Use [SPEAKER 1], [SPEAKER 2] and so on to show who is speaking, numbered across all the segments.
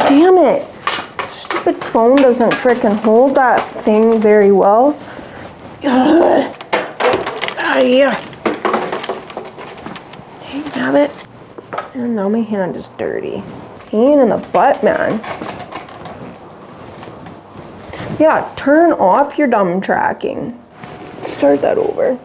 [SPEAKER 1] Damn it. Stupid phone doesn't frickin' hold that thing very well. Out of here. Hey, damn it. And now my hand is dirty. Pain in the butt, man. Yeah, turn off your dumb tracking. Start that over.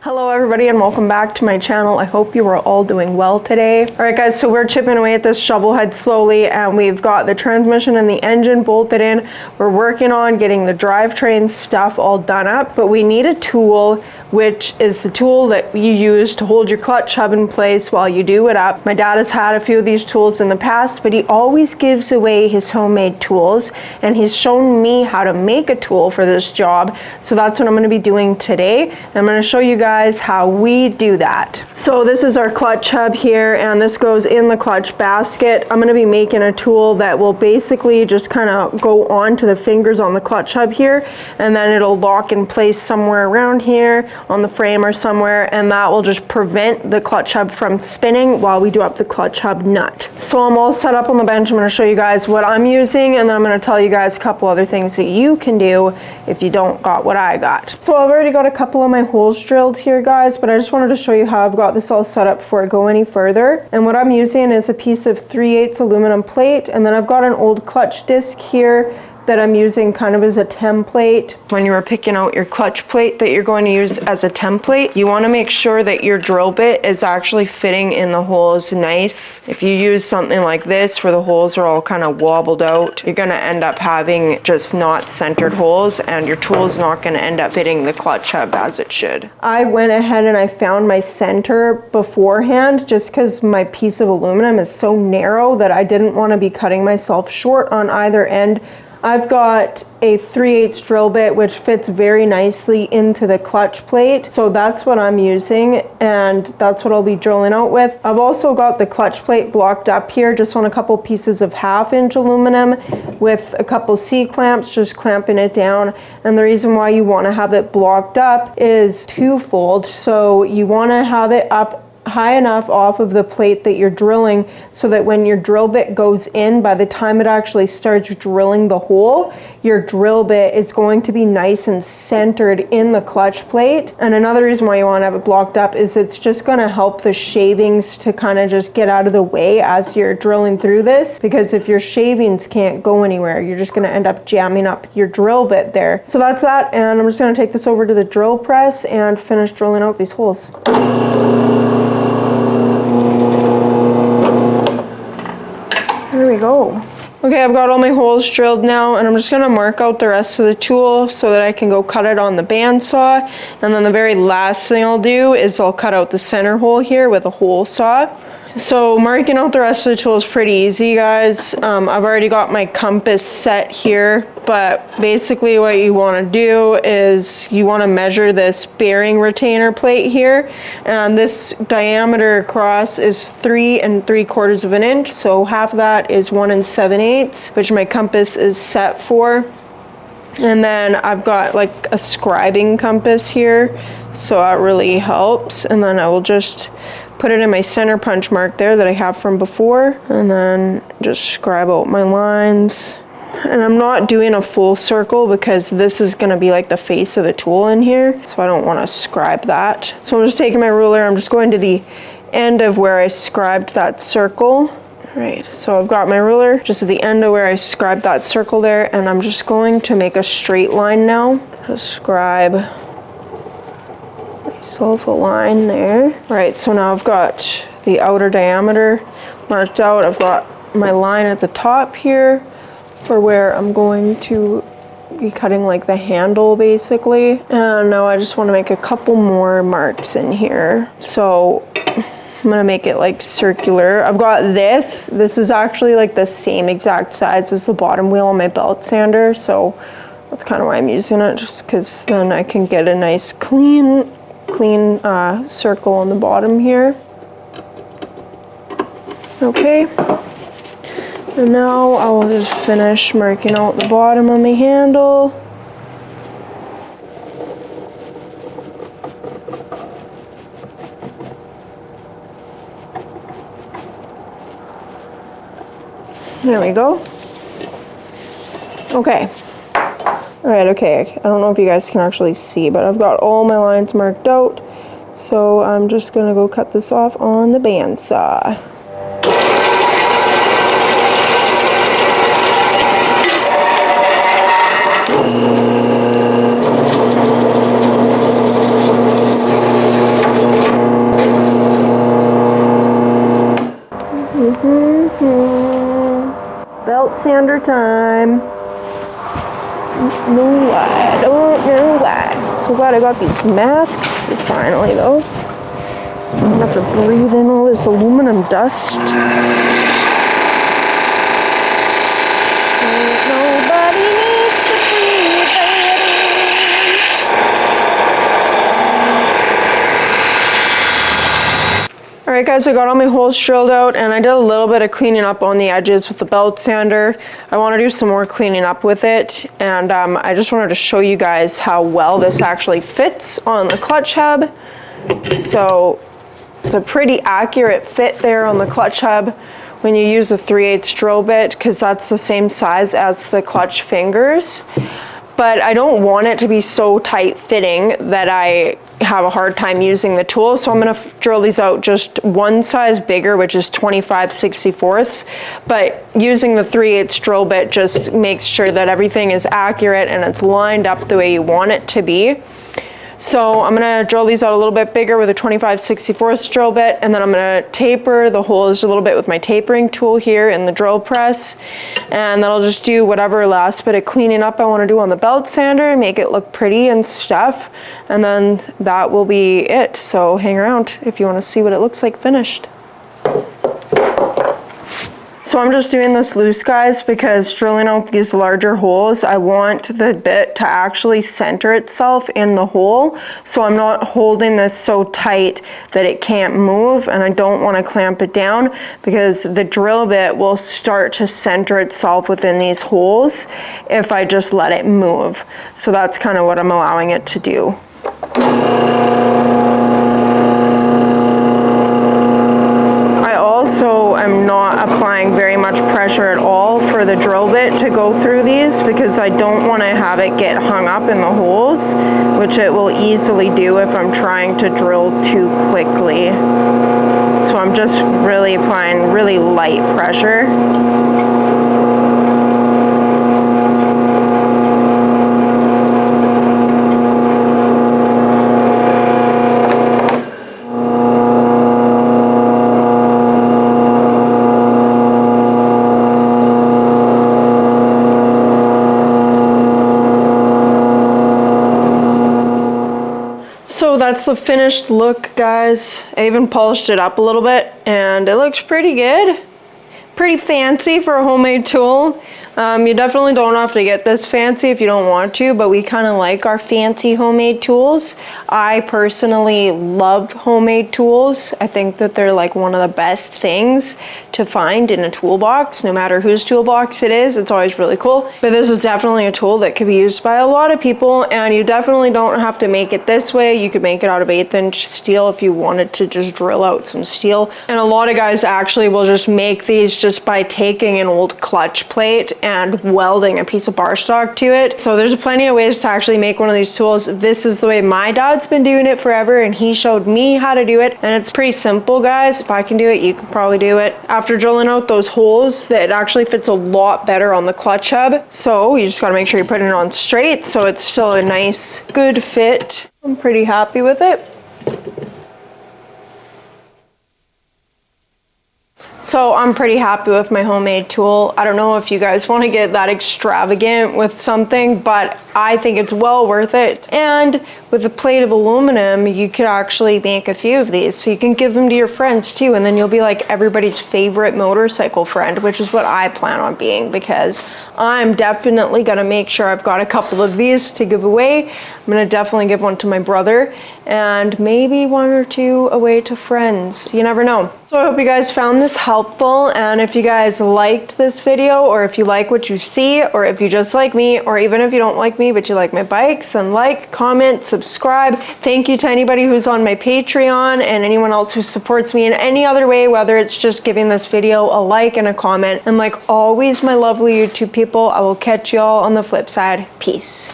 [SPEAKER 1] Hello everybody and welcome back to my channel. I hope you are all doing well today. Alright guys, so we're chipping away at this Shovelhead slowly and we've got the transmission and the engine bolted in. We're working on getting the drivetrain stuff all done up, but we need a tool, which is the tool that you use to hold your clutch hub in place while you do it up. My dad has had a few of these tools in the past, but he always gives away his homemade tools, and he's shown me how to make a tool for this job. So that's what I'm going to be doing today. I'm going to show you guys how we do that. So this is our clutch hub here, and this goes in the clutch basket. I'm going to be making a tool that will basically just kind of go onto the fingers on the clutch hub here, and then it'll lock in place somewhere around here on the frame or somewhere, and that will just prevent the clutch hub from spinning while we do up the clutch hub nut. So I'm all set up on the bench. I'm going to show you guys what I'm using, and then I'm going to tell you guys a couple other things that you can do if you don't got what I got. So I've already got a couple of my holes drilled here guys, but I just wanted to show you how I've got this all set up before I go any further. And what I'm using is a piece of 3/8 aluminum plate, and then I've got an old clutch disc here that I'm using kind of as a template. When you are picking out your clutch plate that you're going to use as a template, you want to make sure that your drill bit is actually fitting in the holes nice. If you use something like this where the holes are all kind of wobbled out, you're going to end up having just not centered holes, and your tool's not going to end up fitting the clutch hub as it should. I went ahead and I found my center beforehand just because my piece of aluminum is so narrow that I didn't want to be cutting myself short on either end. I've got a 3/8 drill bit which fits very nicely into the clutch plate, so that's what I'm using and that's what I'll be drilling out with. I've also got the clutch plate blocked up here just on a couple pieces of 1/2" aluminum with a couple C-clamps, just clamping it down. And the reason why you want to have it blocked up is twofold. So you want to have it up high enough off of the plate that you're drilling so that when your drill bit goes in, by the time it actually starts drilling the hole, your drill bit is going to be nice and centered in the clutch plate. And another reason why you want to have it blocked up is it's just going to help the shavings to kind of just get out of the way as you're drilling through this, because if your shavings can't go anywhere, you're just going to end up jamming up your drill bit there. So that's that, and I'm just going to take this over to the drill press and finish drilling out these holes. There we go. Okay, I've got all my holes drilled now, and I'm just gonna mark out the rest of the tool so that I can go cut it on the bandsaw. And then the very last thing I'll do is I'll cut out the center hole here with a hole saw. So marking out the rest of the tool is pretty easy, guys. I've already got my compass set here, but basically what you want to do is you want to measure this bearing retainer plate here, and this diameter across is 3 3/4 inches, so half of that is 1 7/8, which my compass is set for. And then I've got like a scribing compass here, so that really helps. And then I will just put it in my center punch mark there that I have from before, and then just scribe out my lines. And I'm not doing a full circle because this is going to be like the face of the tool in here, so I don't want to scribe that. So I'm just taking my ruler, I'm just going to the end of where I scribed that circle. Right, so I've got my ruler just at the end of where I scribed that circle there, and I'm just going to make a straight line now. Just scribe myself a line there. Right, so now I've got the outer diameter marked out. I've got my line at the top here for where I'm going to be cutting like the handle basically. And now I just want to make a couple more marks in here. So I'm gonna make it like circular. I've got this. This is actually like the same exact size as the bottom wheel on my belt sander, so that's kind of why I'm using it, just because then I can get a nice clean circle on the bottom here. Okay. And now I will just finish marking out the bottom of my handle. There we go. Okay. Alright, okay. I don't know if you guys can actually see, but I've got all my lines marked out. So I'm just going to go cut this off on the bandsaw. Belt sander time. No why, I don't know why. So glad I got these masks finally though. I don't have to breathe in all this aluminum dust. Nobody needs to breathe that in. Alright guys, I got all my holes drilled out and I did a little bit of cleaning up on the edges with the belt sander. I want to do some more cleaning up with it, and I just wanted to show you guys how well this actually fits on the clutch hub. So it's a pretty accurate fit there on the clutch hub when you use a 3/8 drill bit, because that's the same size as the clutch fingers. But I don't want it to be so tight fitting that I have a hard time using the tool. So I'm going to drill these out just one size bigger, which is 25/64. But using the 3/8 drill bit just makes sure that everything is accurate and it's lined up the way you want it to be. So I'm going to drill these out a little bit bigger with a 25/64 drill bit, and then I'm going to taper the holes a little bit with my tapering tool here in the drill press, and then I'll just do whatever last bit of cleaning up I want to do on the belt sander, make it look pretty and stuff, and then that will be it. So hang around if you want to see what it looks like finished. So I'm just doing this loose, guys, because drilling out these larger holes, I want the bit to actually center itself in the hole. So I'm not holding this so tight that it can't move, and I don't want to clamp it down because the drill bit will start to center itself within these holes if I just let it move. So that's kind of what I'm allowing it to do. Also, I'm not applying very much pressure at all for the drill bit to go through these, because I don't want to have it get hung up in the holes, which it will easily do if I'm trying to drill too quickly. So I'm just really applying really light pressure. So that's the finished look, guys. I even polished it up a little bit and it looks pretty good. Pretty fancy for a homemade tool. You definitely don't have to get this fancy if you don't want to, but we kind of like our fancy homemade tools. I personally love homemade tools. I think that they're like one of the best things to find in a toolbox. No matter whose toolbox it is, it's always really cool. But this is definitely a tool that could be used by a lot of people, and you definitely don't have to make it this way. You could make it out of 1/8" steel if you wanted to just drill out some steel. And a lot of guys actually will just make these just by taking an old clutch plate and welding a piece of bar stock to it. So there's plenty of ways to actually make one of these tools. This is the way my dad's been doing it forever, and he showed me how to do it, and it's pretty simple, guys. If I can do it, you can probably do it. After drilling out those holes, that actually fits a lot better on the clutch hub. So you just got to make sure you're putting it on straight so it's still a nice good fit. I'm pretty happy with it. So I'm pretty happy with my homemade tool. I don't know if you guys want to get that extravagant with something, but I think it's well worth it. And with a plate of aluminum, you could actually make a few of these. So you can give them to your friends too, and then you'll be like everybody's favorite motorcycle friend, which is what I plan on being, because I'm definitely gonna make sure I've got a couple of these to give away. I'm gonna definitely give one to my brother and maybe one or two away to friends. You never know. So I hope you guys found this helpful, and if you guys liked this video, or if you like what you see, or if you just like me, or even if you don't like me but you like my bikes, then like, comment, subscribe. Thank you to anybody who's on my Patreon and anyone else who supports me in any other way, whether it's just giving this video a like and a comment. And like always, my lovely YouTube people, I will catch y'all on the flip side. Peace.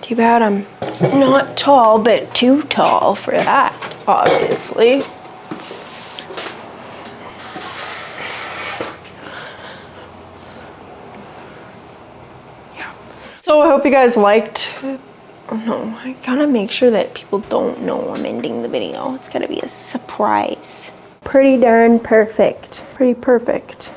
[SPEAKER 1] Too bad I'm not tall, but too tall for that, obviously. Yeah. So I hope you guys liked. Oh no, I gotta make sure that people don't know I'm ending the video. It's gotta be a surprise. Pretty darn perfect. Pretty perfect.